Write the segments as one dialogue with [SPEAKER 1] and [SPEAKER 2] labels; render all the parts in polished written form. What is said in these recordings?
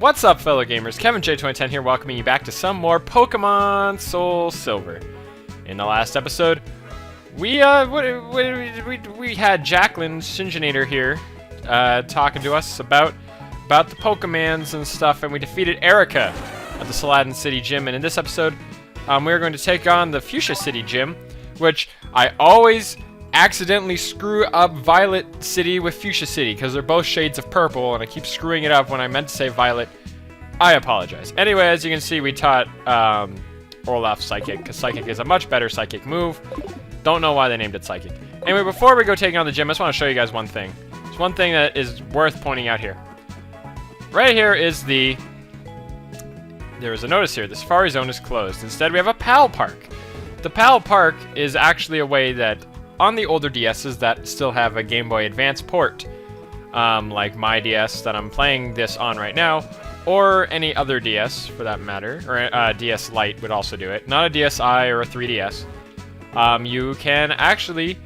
[SPEAKER 1] What's up, fellow gamers? Kevin J2010 here, welcoming you back to some more Pokemon SoulSilver. In the last episode, we had Jacqueline Shinjinator here talking to us about the Pokemans and stuff, and we defeated Erica at the Fuchsia City Gym. And in this episode, we're going to take on the Fuchsia City Gym, which I always accidentally screw up Violet City with Fuchsia City because they're both shades of purple, and I keep screwing it up when I meant to say Violet. I apologize. Anyway, as you can see, we taught Olaf Psychic because Psychic is a much better Psychic move. Don't know why they named it Psychic. Anyway, before we go taking on the gym, I just want to show you guys one thing. There's one thing that is worth pointing out here. Right here is there is a notice here. The Safari Zone is closed. Instead, we have a PAL Park. The PAL Park is actually a way that on the older DSs that still have a Game Boy Advance port, like my DS that I'm playing this on right now, or any other DS for that matter, or DS Lite would also do it, not a DSi or a 3DS. You can actually,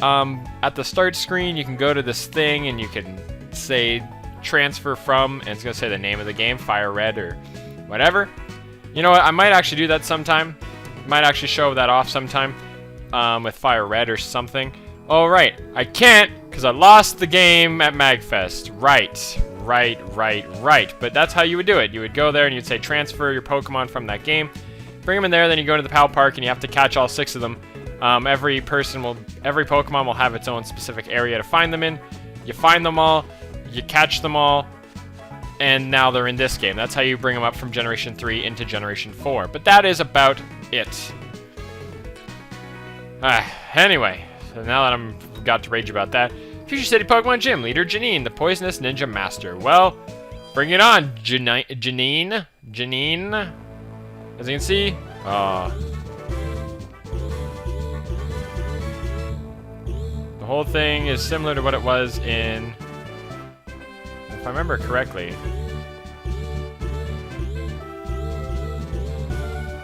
[SPEAKER 1] at the start screen, you can go to this thing and you can say transfer from, and it's going to say the name of the game, Fire Red or whatever. You know what, I might actually do that sometime. Might actually show that off sometime. With Fire Red or something. Oh, right. I can't because I lost the game at MagFest. Right. But that's how you would do it. You would go there and you'd say transfer your Pokemon from that game. Bring them in there, then you go to the PAL Park and you have to catch all 6 of them. Every Pokemon will have its own specific area to find them in. You find them all, you catch them all, and now they're in this game. That's how you bring them up from Generation 3 into Generation 4. But that is about it. Anyway, so now that I'm got to rage about that, Fuchsia City Pokemon Gym leader Janine, the Poisonous Ninja Master. Well, bring it on, Janine. As you can see, the whole thing is similar to what it was in, if I remember correctly.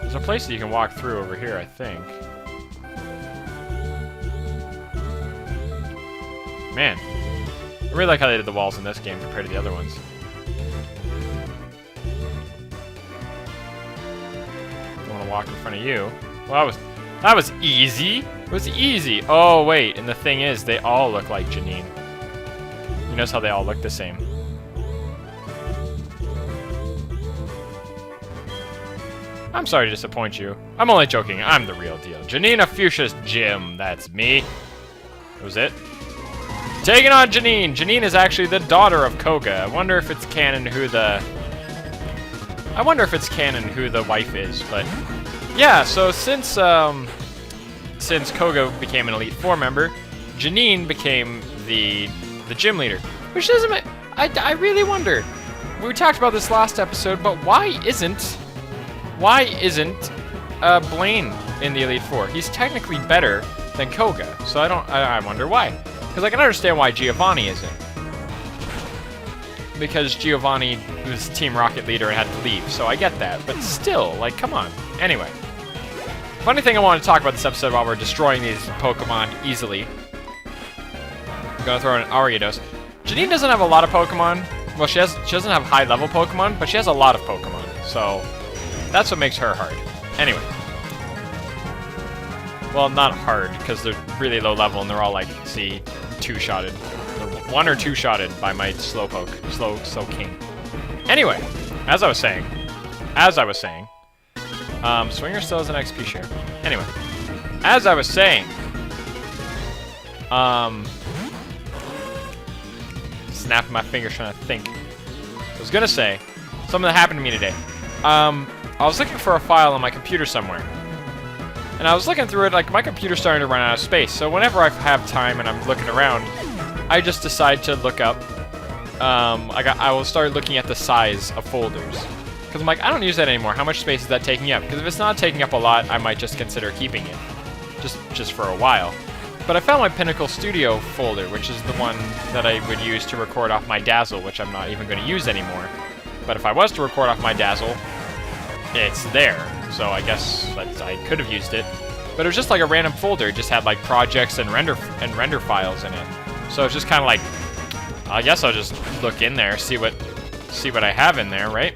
[SPEAKER 1] There's a place that you can walk through over here, I think. Man, I really like how they did the walls in this game compared to the other ones. Don't want to walk in front of you. Well, that was easy. It was easy. Oh wait, and the thing is, they all look like Janine. You notice how they all look the same. I'm sorry to disappoint you. I'm only joking. I'm the real deal. Janine of Fuchsia's Gym. That's me. That was it. Taking on Janine. Janine is actually the daughter of Koga. I wonder if it's canon who the wife is. But yeah, so since Koga became an Elite Four member, Janine became the gym leader. Which doesn't make, I really wonder. We talked about this last episode, but why isn't Blaine in the Elite Four? He's technically better than Koga, so I wonder why. Because I can understand why Giovanni isn't. Because Giovanni was Team Rocket leader and had to leave, so I get that. But still, like, come on. Anyway. Funny thing I want to talk about this episode while we're destroying these Pokemon easily. I'm going to throw in an Ariados. Janine doesn't have a lot of Pokemon. Well, she doesn't have high-level Pokemon, but she has a lot of Pokemon. So, that's what makes her hard. Anyway. Well, not hard, because they're really low level and they're all like, see, two-shotted. They're 1 or 2-shotted by my Slowpoke. Slow King. Anyway, as I was saying, Swinger still has an XP share. Anyway, as I was saying, snapping my fingers trying to think. I was gonna say, something that happened to me today. I was looking for a file on my computer somewhere. And I was looking through it, like, my computer's starting to run out of space. So whenever I have time and I'm looking around, I just decide to look up, I will start looking at the size of folders. Because I'm like, I don't use that anymore. How much space is that taking up? Because if it's not taking up a lot, I might just consider keeping it. Just for a while. But I found my Pinnacle Studio folder, which is the one that I would use to record off my Dazzle, which I'm not even going to use anymore. But if I was to record off my Dazzle, it's there. So I guess I could have used it. But it was just like a random folder. It just had like projects and render files in it. So it's just kind of like, I guess I'll just look in there, see what see what I have in there, right?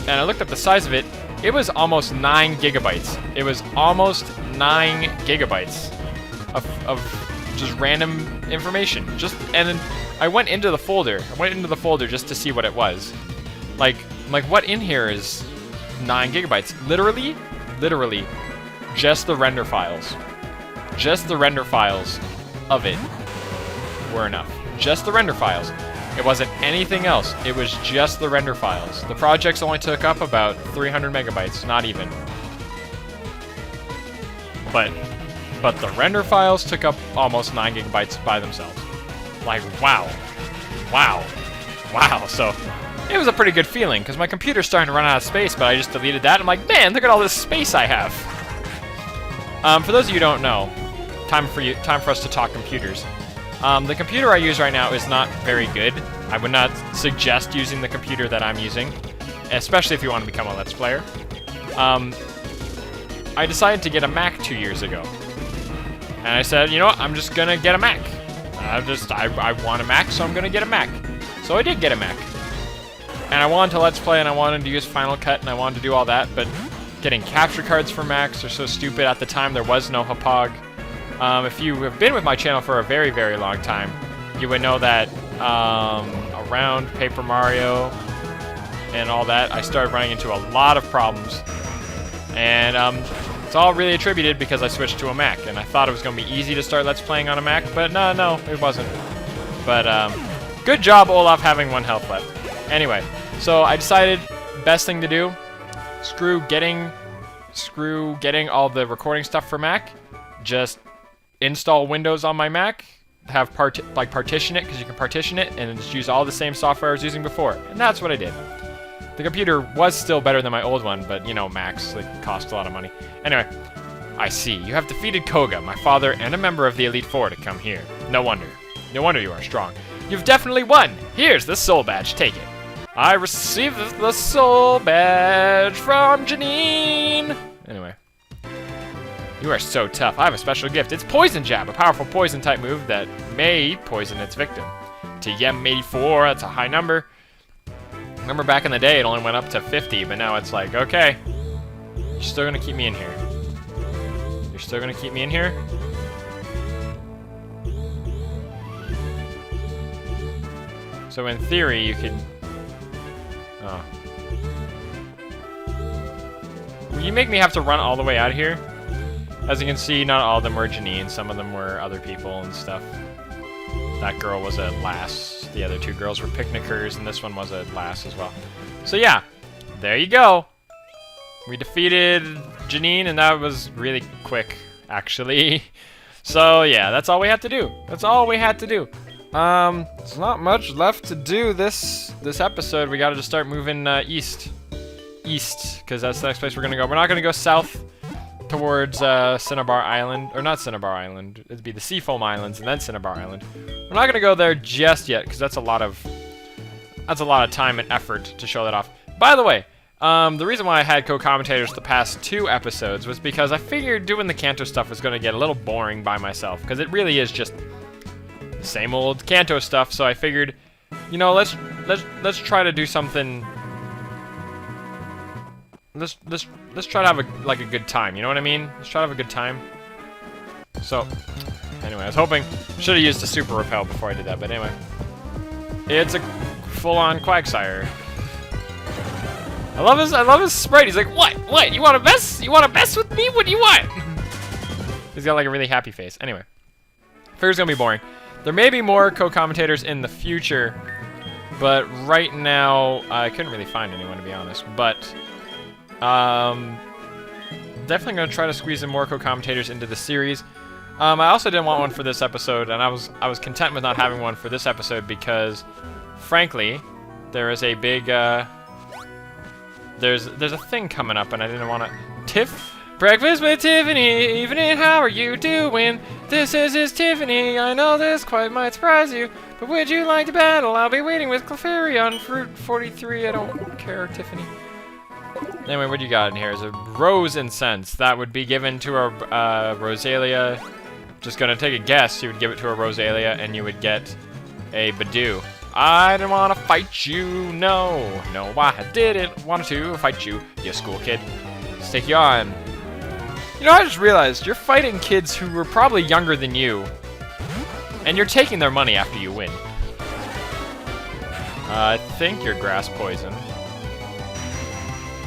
[SPEAKER 1] And I looked up the size of it. It was almost 9 gigabytes. It was almost 9 gigabytes of just random information. And then I went into the folder. I went into the folder just to see what it was. Like what in here is 9 gigabytes? Literally, just the render files. Just the render files of it were enough. Just the render files. It wasn't anything else. It was just the render files. The projects only took up about 300 megabytes, not even. But the render files took up almost 9 gigabytes by themselves. Like, wow. Wow. Wow. So, it was a pretty good feeling, because my computer's starting to run out of space, but I just deleted that. I'm like, man, look at all this space I have. For those of you who don't know, time for us to talk computers. The computer I use right now is not very good. I would not suggest using the computer that I'm using, especially if you want to become a Let's Player. I decided to get a Mac 2 years ago. And I said, you know what, I'm just gonna get a Mac. I want a Mac, so I'm gonna get a Mac. So I did get a Mac. And I wanted to Let's Play, and I wanted to use Final Cut, and I wanted to do all that, but getting capture cards for Macs are so stupid. At the time, there was no Hauppauge. If you have been with my channel for a very, very long time, you would know that around Paper Mario and all that, I started running into a lot of problems. And it's all really attributed because I switched to a Mac, and I thought it was going to be easy to start Let's Playing on a Mac, but no, it wasn't. But good job, Olaf, having 1 health left. Anyway, so I decided best thing to do, screw getting all the recording stuff for Mac, just install Windows on my Mac, have partition it, because you can partition it, and just use all the same software I was using before. And that's what I did. The computer was still better than my old one, but you know, Macs cost a lot of money. Anyway, I see. You have defeated Koga, my father, and a member of the Elite Four to come here. No wonder. No wonder you are strong. You've definitely won. Here's the soul badge. Take it. I received the soul badge from Janine. Anyway. You are so tough. I have a special gift. It's Poison Jab, a powerful poison type move that may poison its victim. To Yem 84, that's a high number. Remember back in the day, it only went up to 50, but now it's like, okay, you're still gonna keep me in here. You're still gonna keep me in here? So in theory, you could... Oh. Will you make me have to run all the way out of here? As you can see, not all of them were Janine. Some of them were other people and stuff. That girl was a lass. The other 2 girls were picnickers, and this one was a lass as well. So yeah, there you go. We defeated Janine, and that was really quick, actually. So yeah, that's all we had to do. That's all we had to do. There's not much left to do this episode. We gotta just start moving east, because that's the next place we're gonna go. We're not gonna go south towards Cinnabar Island, or not Cinnabar Island. It'd be the Seafoam Islands and then Cinnabar Island. We're not gonna go there just yet because that's a lot of time and effort to show that off. By the way, the reason why I had co-commentators the past 2 episodes was because I figured doing the Kanto stuff was gonna get a little boring by myself, because it really is just the same old Kanto stuff. So I figured, you know, let's try to do something. Let's try to have a good time, you know what I mean? Let's try to have a good time. So, anyway, I was hoping, should have used a super repel before I did that, but anyway. It's a full-on Quagsire. I love his sprite. He's like, what? You want to mess? You want to mess with me? What do you want? He's got like a really happy face. Anyway, figure's gonna be boring. There may be more co-commentators in the future, but right now I couldn't really find anyone, to be honest. But definitely gonna try to squeeze in more co-commentators into the series. I also didn't want one for this episode, and I was content with not having one for this episode because, frankly, there is a big there's a thing coming up, and I didn't want to. Breakfast with Tiffany, evening, how are you doing? This is Tiffany, I know this quite might surprise you, but would you like to battle? I'll be waiting with Clefairy on Fruit 43, I don't care, Tiffany. Anyway, what you got in here is a rose incense. That would be given to a Rosalia. Just gonna take a guess, you would give it to a Rosalia, and you would get a Badoo. I didn't want to fight you, no. No, I didn't want to fight you, you school kid. Let's take you on. You know, I just realized you're fighting kids who were probably younger than you, and you're taking their money after you win. I think you're grass poison.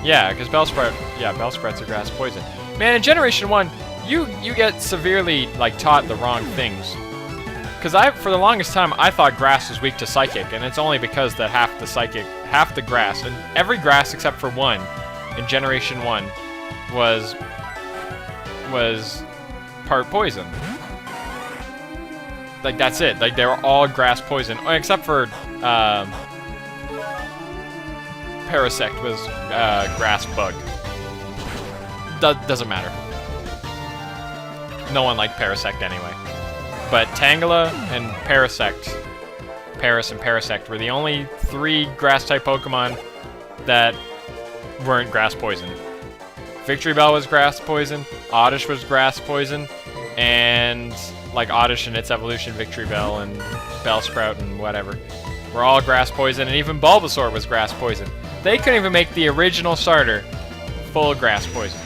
[SPEAKER 1] Yeah, because Bellsprouts are grass poison. Man, in Generation 1, you get severely, like, taught the wrong things. Because for the longest time, I thought grass was weak to psychic, and it's only because that half the grass, and every grass except for one in Generation 1 was part poison. Like, that's it. Like, they were all grass poison, except for Parasect was grass bug. Doesn't matter. No one liked Parasect anyway. But Tangela and Parasect, Paras and Parasect, were the only 3 grass-type Pokemon that weren't grass poison. Victory Bell was grass poison, Oddish was grass poison, and like Oddish and its evolution, Victory Bell and Bellsprout and whatever, were all grass poison, and even Bulbasaur was grass poison. They couldn't even make the original starter full grass poison.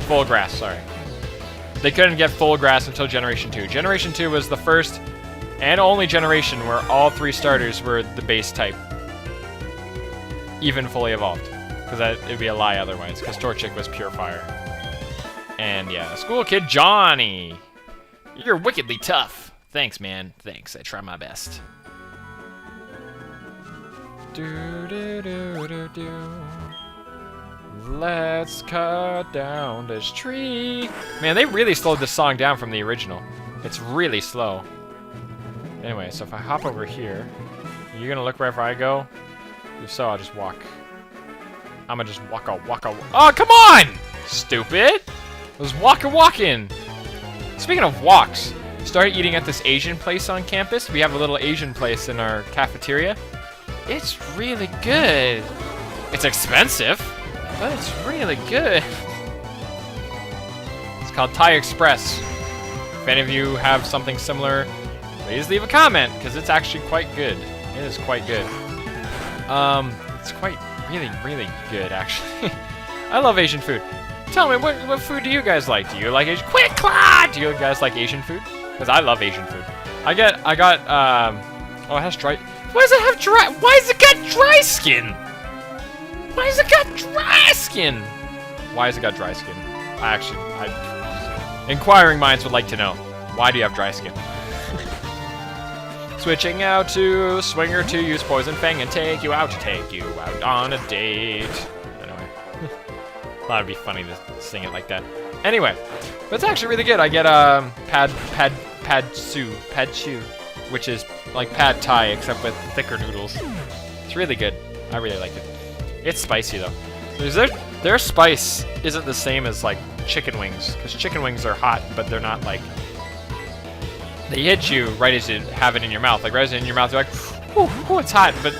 [SPEAKER 1] Full grass, sorry. They couldn't get full grass until Generation 2. Generation 2 was the first and only generation where all 3 starters were the base type. Even fully evolved. Because it'd be a lie otherwise, because Torchic was pure fire. And yeah, school kid Johnny! You're wickedly tough. Thanks, man. Thanks, I try my best. Let's cut down this tree. Man, they really slowed this song down from the original. It's really slow. Anyway, so if I hop over here, you're gonna look wherever I go? If so, I'll just walk. I'm gonna just waka. Oh, come on! Stupid! I was walking. Speaking of walks, started eating at this Asian place on campus. We have a little Asian place in our cafeteria. It's really good. It's expensive, but it's really good. It's called Thai Express. If any of you have something similar, please leave a comment, because it's actually quite good. It is quite good. It's quite really good, actually. I love Asian food. Tell me, what food do you guys like? Do you like Asian? Quick, Claude! Do you guys like Asian food? Because I love Asian food. Oh, it has dry. Why does it have dry? Why has it got dry skin? Why has it got dry skin? Why has it got dry skin? Inquiring minds would like to know. Why do you have dry skin? Switching out to Swinger to use Poison Fang and take you out on a date. Anyway, thought it'd be funny to sing it like that. Anyway, but it's actually really good. I get Pad Chew, which is like Pad Thai except with thicker noodles. It's really good. I really like it. It's spicy though. Their spice isn't the same as like chicken wings, because chicken wings are hot, but they're not like. They hit you right as you have it in your mouth. Like right as it's in your mouth, you're like, ooh, it's hot. But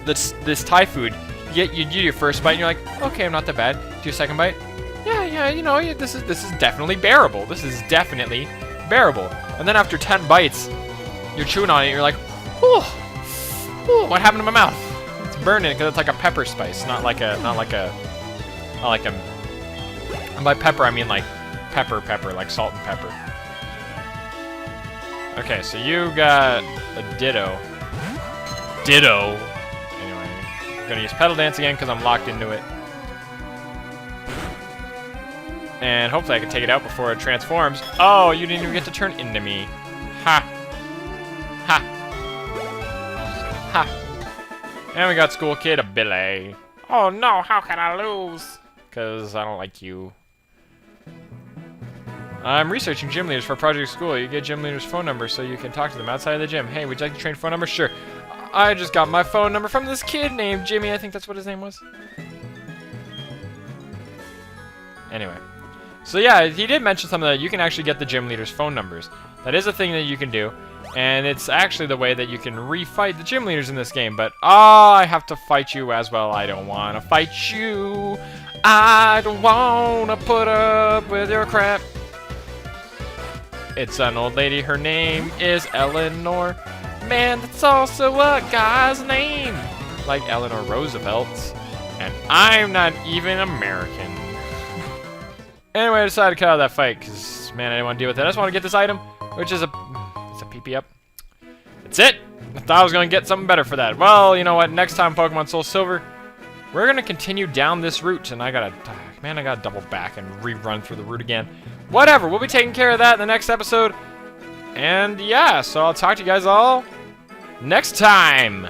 [SPEAKER 1] this Thai food, you do your first bite and you're like, okay, I'm not that bad. Do your second bite, yeah, you know, this is definitely bearable. This is definitely bearable. And then after 10 bites, you're chewing on it. And you're like, ooh, what happened to my mouth? It's burning because it's like a pepper spice, not like a. And by pepper I mean like pepper, like salt and pepper. Okay, so you got a Ditto. Anyway, I'm gonna use Pedal Dance again because I'm locked into it. And hopefully I can take it out before it transforms. Oh, you didn't even get to turn into me. Ha. And we got School Kid Billy. Oh no, how can I lose? Because I don't like you. I'm researching gym leaders for Project School. You get gym leaders' phone numbers so you can talk to them outside of the gym. Hey, would you like to train phone number? Sure. I just got my phone number from this kid named Jimmy. I think that's what his name was. Anyway. So yeah, he did mention something that you can actually get the gym leaders' phone numbers. That is a thing that you can do. And it's actually the way that you can refight the gym leaders in this game. But, I have to fight you as well. I don't want to fight you. I don't want to put up with your crap. It's an old lady, her name is Eleanor. Man, that's also a guy's name. Like Eleanor Roosevelt's. And I'm not even American. Anyway, I decided to cut out that fight, because, man, I didn't want to deal with it. I just want to get this item, which is it's a PP up. That's it! I thought I was going to get something better for that. Well, you know what? Next time Pokemon SoulSilver, we're going to continue down this route, and I gotta double back and rerun through the route again. Whatever, we'll be taking care of that in the next episode. And, yeah, so I'll talk to you guys all next time.